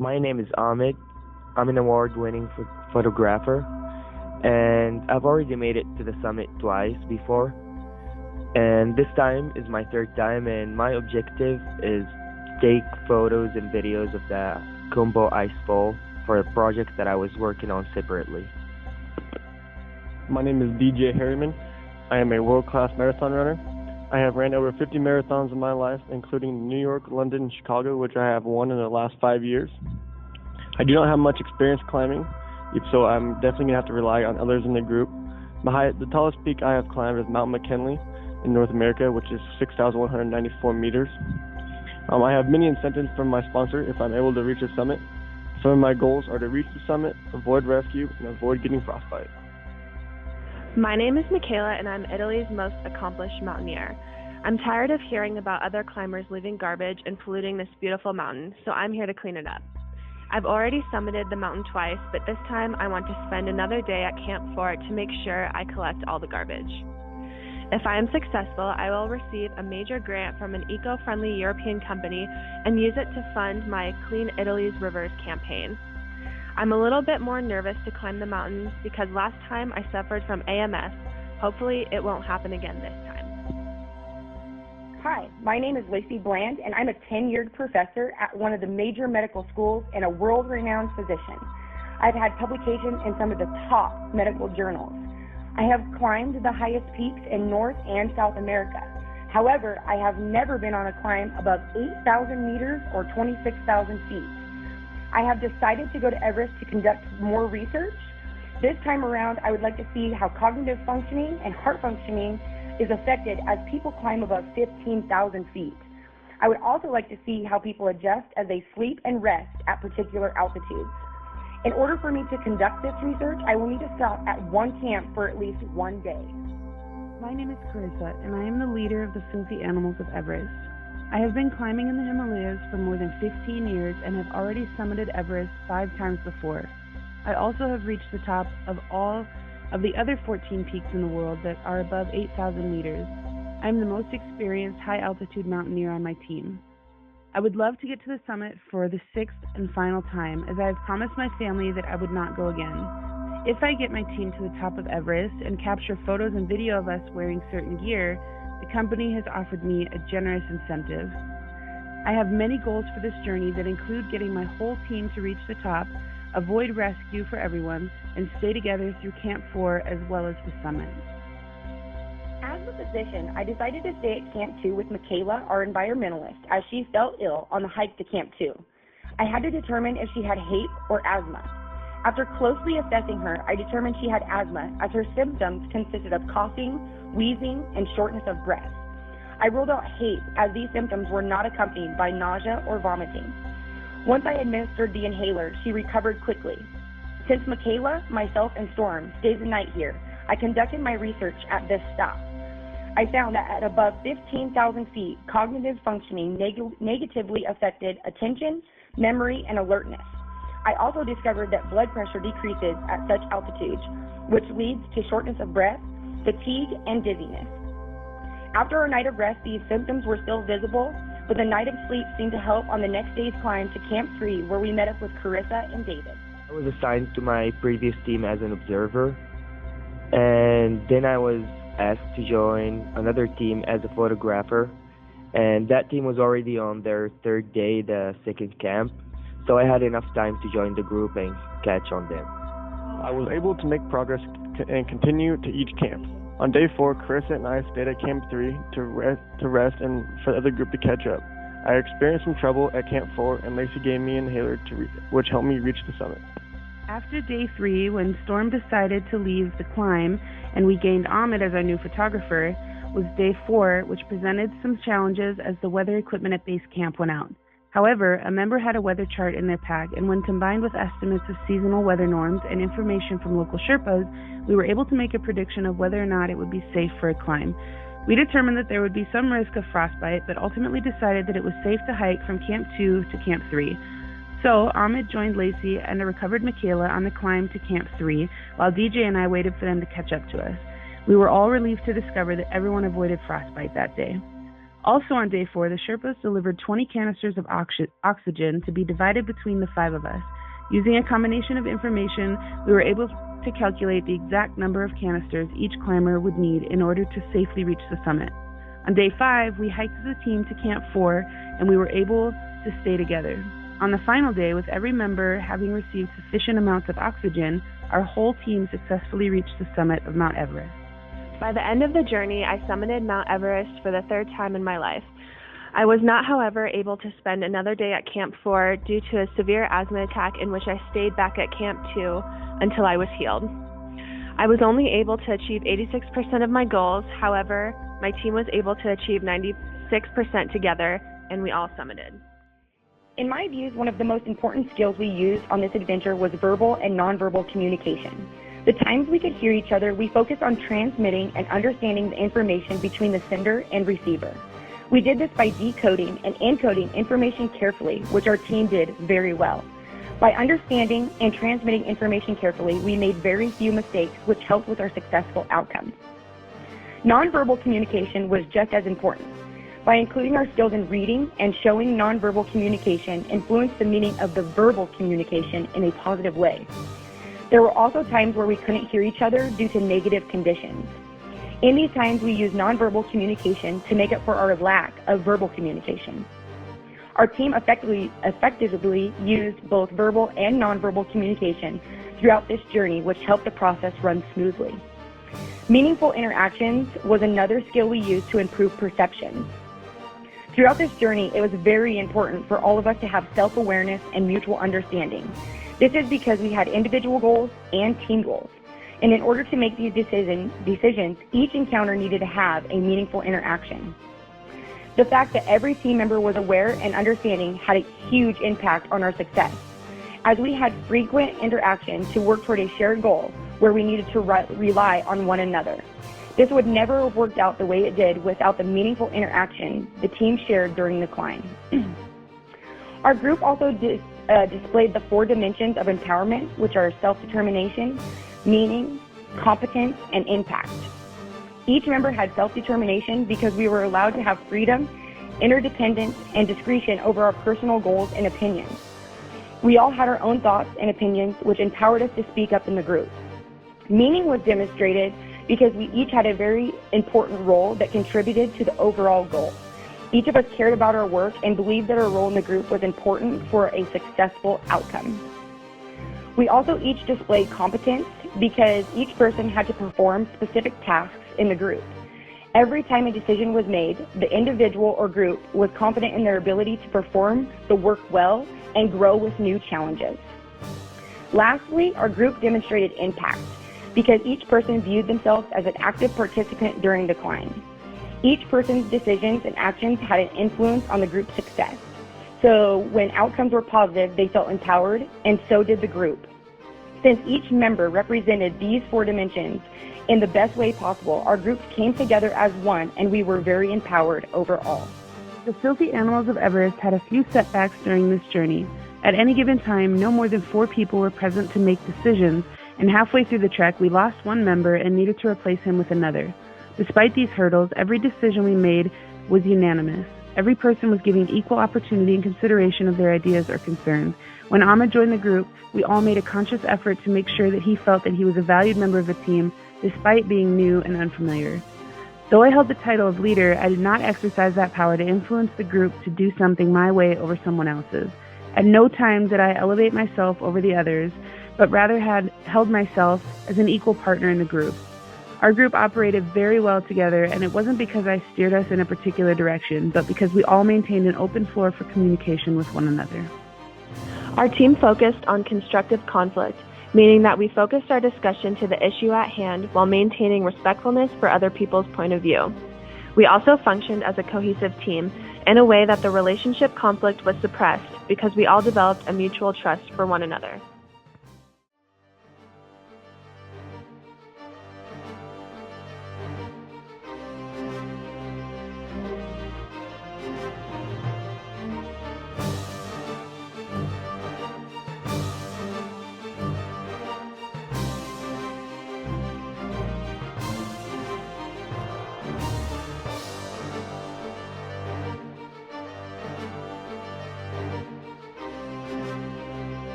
My name is Ahmed. I'm an award-winning photographer, and I've already made it to the summit twice before. And this time is my third time, and my objective is to take photos and videos of the Kumbo ice fall for a project that I was working on separately. My name is DJ Harriman. I am a world-class marathon runner. I have ran over 50 marathons in my life, including New York, London, and Chicago, which I have won in the last 5 years. I do not have much experience climbing, so I'm definitely going to have to rely on others in the group. The tallest peak I have climbed is Mount McKinley in North America, which is 6,194 meters. I have many incentives from my sponsor if I'm able to reach the summit. Some of my goals are to reach the summit, avoid rescue, and avoid getting frostbite. My name is Michaela, and I'm Italy's most accomplished mountaineer. I'm tired of hearing about other climbers leaving garbage and polluting this beautiful mountain, so I'm here to clean it up. I've already summited the mountain twice, but this time I want to spend another day at Camp 4 to make sure I collect all the garbage. If I am successful, I will receive a major grant from an eco-friendly European company and use it to fund my Clean Italy's Rivers campaign. I'm a little bit more nervous to climb the mountain because last time I suffered from AMS. Hopefully it won't happen again this time. Hi, my name is Lacey Bland, and I'm a tenured professor at one of the major medical schools and a world-renowned physician. I've had publications in some of the top medical journals. I have climbed the highest peaks in North and South America. However, I have never been on a climb above 8,000 meters or 26,000 feet. I have decided to go to Everest to conduct more research. This time around, I would like to see how cognitive functioning and heart functioning is affected as people climb above 15,000 feet. I would also like to see how people adjust as they sleep and rest at particular altitudes. In order for me to conduct this research, I will need to stop at one camp for at least one day. My name is Carissa, and I am the leader of the Filthy Animals of Everest. I have been climbing in the Himalayas for more than 15 years and have already summited Everest 5 times before. I also have reached the top of all of the other 14 peaks in the world that are above 8,000 meters. I am the most experienced high-altitude mountaineer on my team. I would love to get to the summit for the 6th and final time, as I have promised my family that I would not go again. If I get my team to the top of Everest and capture photos and video of us wearing certain gear, the company has offered me a generous incentive. I have many goals for this journey that include getting my whole team to reach the top, avoid rescue for everyone, and stay together through Camp 4 as well as the summit. As a physician, I decided to stay at Camp 2 with Michaela, our environmentalist, as she fell ill on the hike to Camp 2. I had to determine if she had HAPE or asthma. After closely assessing her, I determined she had asthma as her symptoms consisted of coughing, wheezing, and shortness of breath. I ruled out HAPE as these symptoms were not accompanied by nausea or vomiting. Once I administered the inhaler, she recovered quickly. Since Michaela, myself, and Storm stays the night here, I conducted my research at this stop. I found that at above 15,000 feet, cognitive functioning negatively affected attention, memory, and alertness. I also discovered that blood pressure decreases at such altitudes, which leads to shortness of breath, fatigue, and dizziness. After a night of rest, these symptoms were still visible, but the night of sleep seemed to help on the next day's climb to Camp 3, where we met up with Carissa and David. I was assigned to my previous team as an observer, and then I was asked to join another team as a photographer, and that team was already on their third day, the second camp, so I had enough time to join the group and catch on them. I was able to make progress and continue to each camp. On day 4, Carissa and I stayed at Camp 3 to rest and for the other group to catch up. I experienced some trouble at Camp 4, and Lacey gave me an inhaler which helped me reach the summit. After day 3, when Storm decided to leave the climb and we gained Ahmed as our new photographer, was day 4, which presented some challenges as the weather equipment at base camp went out. However, a member had a weather chart in their pack, and when combined with estimates of seasonal weather norms and information from local Sherpas, we were able to make a prediction of whether or not it would be safe for a climb. We determined that there would be some risk of frostbite, but ultimately decided that it was safe to hike from Camp 2 to Camp 3. So, Ahmed joined Lacey and a recovered Michaela on the climb to Camp 3, while DJ and I waited for them to catch up to us. We were all relieved to discover that everyone avoided frostbite that day. Also on day 4, the Sherpas delivered 20 canisters of oxygen to be divided between the 5 of us. Using a combination of information, we were able to calculate the exact number of canisters each climber would need in order to safely reach the summit. On day 5, we hiked as a team to Camp 4, and we were able to stay together. On the final day, with every member having received sufficient amounts of oxygen, our whole team successfully reached the summit of Mount Everest. By the end of the journey, I summited Mount Everest for the 3rd time in my life. I was not, however, able to spend another day at Camp 4 due to a severe asthma attack in which I stayed back at Camp 2 until I was healed. I was only able to achieve 86% of my goals. However, my team was able to achieve 96% together, and we all summited. In my views, one of the most important skills we used on this adventure was verbal and nonverbal communication. The times we could hear each other, we focused on transmitting and understanding the information between the sender and receiver. We did this by decoding and encoding information carefully, which our team did very well. By understanding and transmitting information carefully, we made very few mistakes, which helped with our successful outcomes. Nonverbal communication was just as important. By including our skills in reading and showing nonverbal communication influenced the meaning of the verbal communication in a positive way. There were also times where we couldn't hear each other due to negative conditions. In these times, we used nonverbal communication to make up for our lack of verbal communication. Our team effectively used both verbal and nonverbal communication throughout this journey, which helped the process run smoothly. Meaningful interactions was another skill we used to improve perception. Throughout this journey, it was very important for all of us to have self-awareness and mutual understanding. This is because we had individual goals and team goals. And in order to make these decisions, each encounter needed to have a meaningful interaction. The fact that every team member was aware and understanding had a huge impact on our success, as we had frequent interaction to work toward a shared goal where we needed to rely on one another. This would never have worked out the way it did without the meaningful interaction the team shared during the climb. Our group also displayed the 4 dimensions of empowerment, which are self-determination, meaning, competence, and impact. Each member had self-determination because we were allowed to have freedom, interdependence, and discretion over our personal goals and opinions. We all had our own thoughts and opinions, which empowered us to speak up in the group. Meaning was demonstrated because we each had a very important role that contributed to the overall goal. Each of us cared about our work and believed that our role in the group was important for a successful outcome. We also each displayed competence because each person had to perform specific tasks in the group. Every time a decision was made, the individual or group was confident in their ability to perform the work well and grow with new challenges. Lastly, our group demonstrated impact because each person viewed themselves as an active participant during the climb. Each person's decisions and actions had an influence on the group's success. So when outcomes were positive, they felt empowered, and so did the group. Since each member represented these 4 dimensions in the best way possible, our group came together as one, and we were very empowered overall. The Filthy Animals of Everest had a few setbacks during this journey. At any given time, no more than 4 people were present to make decisions, and halfway through the trek, we lost one member and needed to replace him with another. Despite these hurdles, every decision we made was unanimous. Every person was given equal opportunity and consideration of their ideas or concerns. When Ahmed joined the group, we all made a conscious effort to make sure that he felt that he was a valued member of the team, despite being new and unfamiliar. Though I held the title of leader, I did not exercise that power to influence the group to do something my way over someone else's. At no time did I elevate myself over the others, but rather had held myself as an equal partner in the group. Our group operated very well together, and it wasn't because I steered us in a particular direction, but because we all maintained an open floor for communication with one another. Our team focused on constructive conflict, meaning that we focused our discussion to the issue at hand while maintaining respectfulness for other people's point of view. We also functioned as a cohesive team in a way that the relationship conflict was suppressed because we all developed a mutual trust for one another.